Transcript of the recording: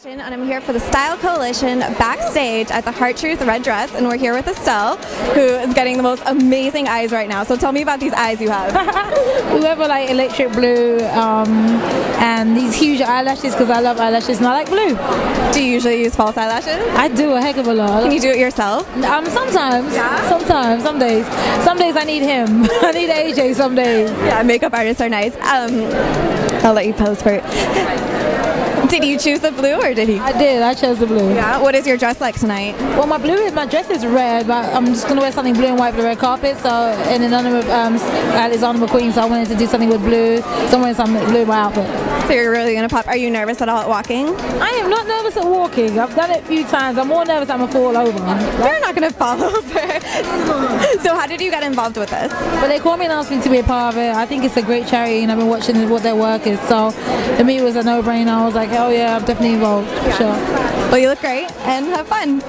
And I'm here for the Style Coalition backstage at the Heart Truth Red Dress, and we're here with Estelle, who is getting the most amazing eyes right now. So tell me about these eyes you have. We wear like electric blue and these huge eyelashes because I love eyelashes and I like blue. Do you usually use false eyelashes? I do a heck of a lot. Can you do it yourself? Sometimes. Yeah? Sometimes. Some days. Some days I need him. I need AJ some days. Yeah, makeup artists are nice. I'll let you pose for it. Did you choose the blue or did he? I did. I chose the blue. Yeah. What is your dress like tonight? Well, my dress is red, but I'm just gonna wear something blue and white for the red carpet. So in honor of Alexander McQueen, so I wanted to do something with blue. So I'm wearing something blue in my outfit. So you're really gonna pop. Are you nervous at all at walking? I am not nervous at walking. I've done it a few times. I'm more nervous I'm gonna fall over. You're not gonna fall over. So how did you get involved with this? But they called me and asked me to be a part of it. I think it's a great charity, and I've been watching what their work is. So for me, it was a no-brainer. I was like, oh yeah, I'm definitely involved. Yeah. Sure. Well, you look great and have fun.